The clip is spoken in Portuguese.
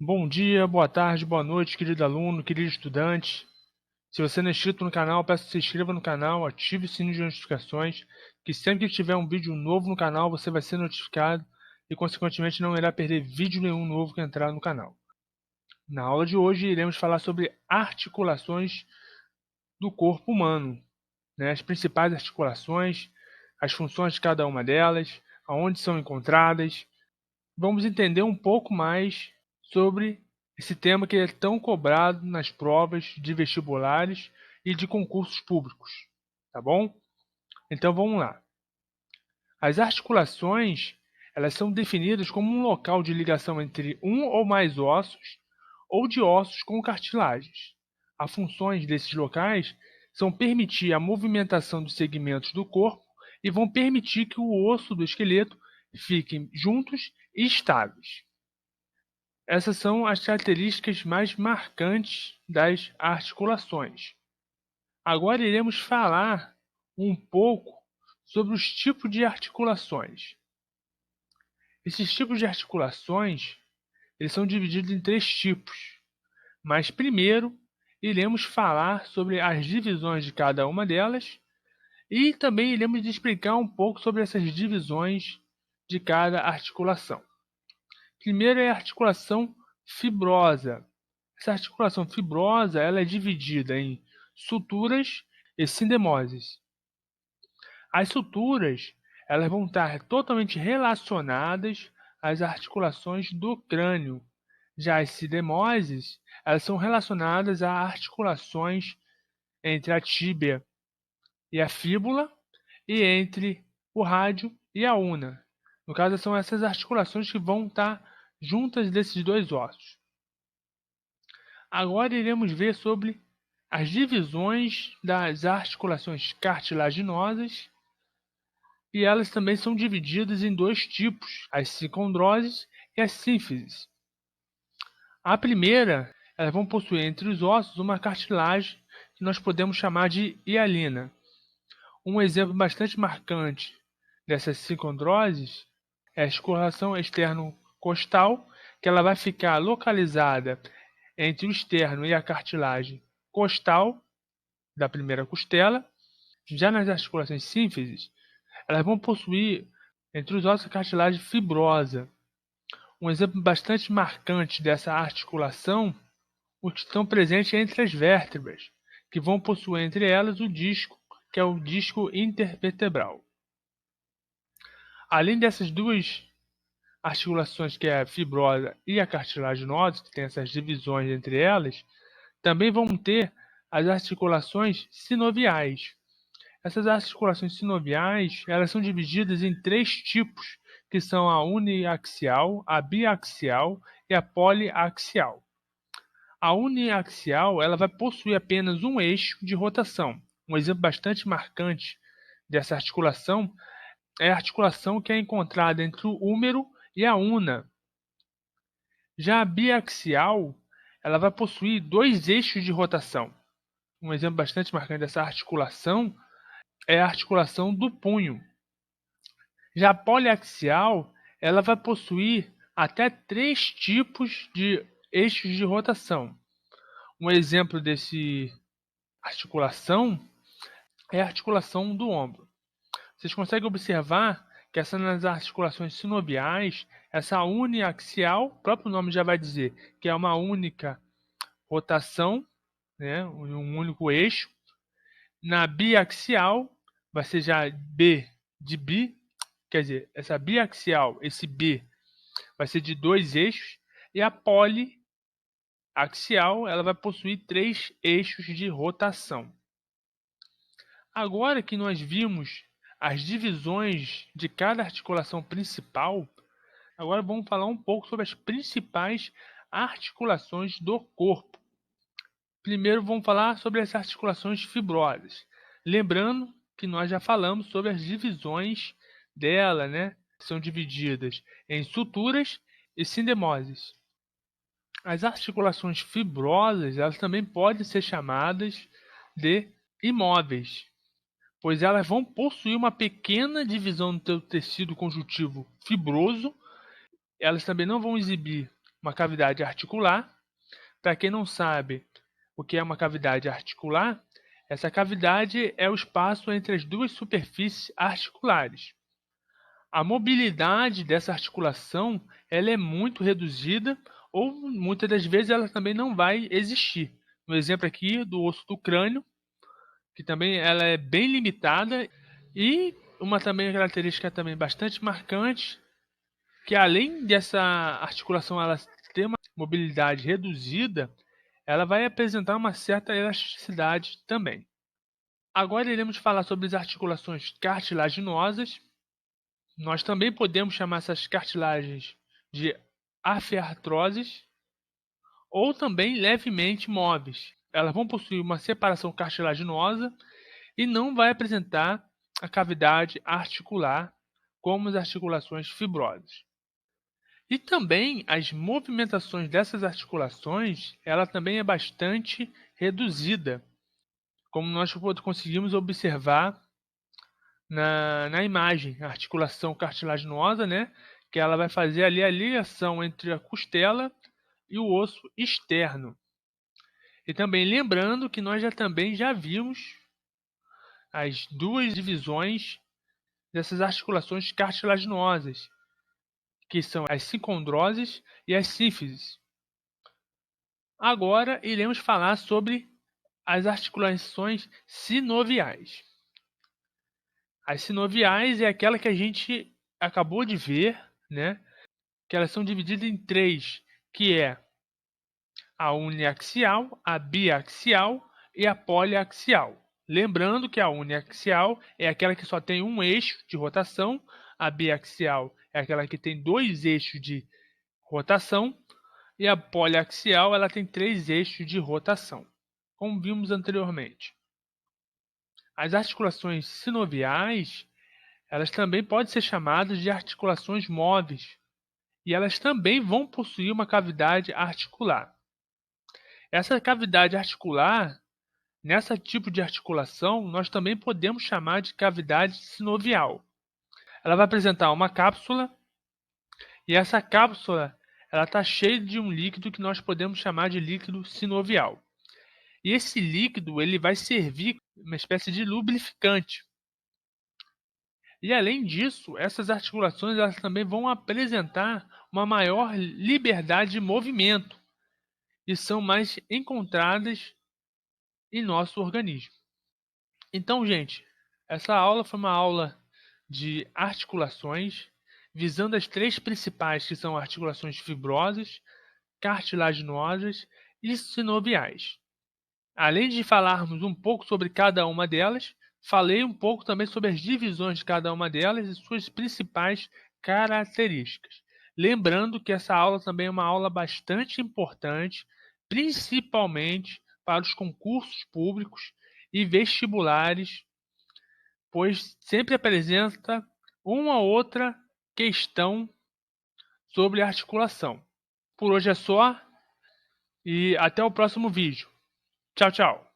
Bom dia, boa tarde, boa noite, querido aluno, querido estudante. Se você não é inscrito no canal, peço que se inscreva no canal, ative o sininho de notificações, que sempre que tiver um vídeo novo no canal, você vai ser notificado e, consequentemente, não irá perder vídeo nenhum novo que entrar no canal. Na aula de hoje, iremos falar sobre articulações do corpo humano, né? As principais articulações, as funções de cada uma delas, aonde são encontradas. Vamos entender um pouco mais sobre esse tema que é tão cobrado nas provas de vestibulares e de concursos públicos, tá bom? Então vamos lá. As articulações, elas são definidas como um local de ligação entre um ou mais ossos ou de ossos com cartilagens. As funções desses locais são permitir a movimentação dos segmentos do corpo e vão permitir que o osso do esqueleto fiquem juntos e estáveis. Essas são as características mais marcantes das articulações. Agora iremos falar um pouco sobre os tipos de articulações. Esses tipos de articulações, eles são divididos em três tipos, mas primeiro iremos falar sobre as divisões de cada uma delas e também iremos explicar um pouco sobre essas divisões de cada articulação. Primeiro é a articulação fibrosa. Essa articulação fibrosa ela é dividida em suturas e sindemoses. As suturas elas vão estar totalmente relacionadas às articulações do crânio. Já as sindemoses elas são relacionadas a articulações entre a tíbia e a fíbula e entre o rádio e a una. No caso, são essas articulações que vão estar juntas desses dois ossos. Agora iremos ver sobre as divisões das articulações cartilaginosas e elas também são divididas em dois tipos, as sicondroses e as sínfises. A primeira, elas vão possuir entre os ossos uma cartilagem que nós podemos chamar de hialina. Um exemplo bastante marcante dessas sicondroses é a escoração externo-costal, que ela vai ficar localizada entre o externo e a cartilagem costal da primeira costela. Já nas articulações sínfises, elas vão possuir entre os ossos a cartilagem fibrosa. Um exemplo bastante marcante dessa articulação, os que estão presentes entre as vértebras, que vão possuir entre elas o disco, que é o disco intervertebral. Além dessas duas articulações, que é a fibrosa e a cartilaginosa, que tem essas divisões entre elas, também vão ter as articulações sinoviais. Essas articulações sinoviais, elas são divididas em três tipos, que são a uniaxial, a biaxial e a poliaxial. A uniaxial, ela vai possuir apenas um eixo de rotação. Um exemplo bastante marcante dessa articulação é a articulação que é encontrada entre o húmero e a una. Já a biaxial, ela vai possuir dois eixos de rotação. Um exemplo bastante marcante dessa articulação é a articulação do punho. Já a poliaxial, ela vai possuir até três tipos de eixos de rotação. Um exemplo dessa articulação é a articulação do ombro. Vocês conseguem observar que nas articulações sinoviais, essa uniaxial, o próprio nome já vai dizer que é uma única rotação, né, um único eixo. Na biaxial, vai ser já B de bi, quer dizer, essa biaxial, esse B, vai ser de dois eixos, e a poliaxial, ela vai possuir três eixos de rotação. Agora que nós vimos as divisões de cada articulação principal, agora vamos falar um pouco sobre as principais articulações do corpo. Primeiro vamos falar sobre as articulações fibrosas. Lembrando que nós já falamos sobre as divisões dela, né? São divididas em suturas e sindemoses. As articulações fibrosas, elas também podem ser chamadas de imóveis, pois elas vão possuir uma pequena divisão no tecido conjuntivo fibroso. Elas também não vão exibir uma cavidade articular. Para quem não sabe o que é uma cavidade articular, essa cavidade é o espaço entre as duas superfícies articulares. A mobilidade dessa articulação ela é muito reduzida ou muitas das vezes ela também não vai existir. No exemplo aqui do osso do crânio, que também ela é bem limitada, e uma também característica também bastante marcante, que além dessa articulação ela ter uma mobilidade reduzida, ela vai apresentar uma certa elasticidade também. Agora iremos falar sobre as articulações cartilaginosas. Nós também podemos chamar essas cartilagens de afiartroses ou também levemente móveis. Elas vão possuir uma separação cartilaginosa e não vai apresentar a cavidade articular como as articulações fibrosas. E também as movimentações dessas articulações, ela também é bastante reduzida, como nós conseguimos observar na imagem, a articulação cartilaginosa, né? Que ela vai fazer ali a ligação entre a costela e o osso externo. E também lembrando que nós também já vimos as duas divisões dessas articulações cartilaginosas, que são as sincondroses e as sínfises. Agora iremos falar sobre as articulações sinoviais. As sinoviais é aquela que a gente acabou de ver, né? Que elas são divididas em três, que é a uniaxial, a biaxial e a poliaxial. Lembrando que a uniaxial é aquela que só tem um eixo de rotação, a biaxial é aquela que tem dois eixos de rotação e a poliaxial ela tem três eixos de rotação, como vimos anteriormente. As articulações sinoviais, elas também podem ser chamadas de articulações móveis, e elas também vão possuir uma cavidade articular. Essa cavidade articular, nesse tipo de articulação, nós também podemos chamar de cavidade sinovial. Ela vai apresentar uma cápsula, e essa cápsula ela está cheia de um líquido que nós podemos chamar de líquido sinovial. E esse líquido ele vai servir uma espécie de lubrificante. E além disso, essas articulações elas também vão apresentar uma maior liberdade de movimento e são mais encontradas em nosso organismo. Então, gente, essa aula foi uma aula de articulações, visando as três principais, que são articulações fibrosas, cartilaginosas e sinoviais. Além de falarmos um pouco sobre cada uma delas, falei um pouco também sobre as divisões de cada uma delas e suas principais características. Lembrando que essa aula também é uma aula bastante importante, principalmente para os concursos públicos e vestibulares, pois sempre apresenta uma ou outra questão sobre articulação. Por hoje é só e até o próximo vídeo. Tchau, tchau.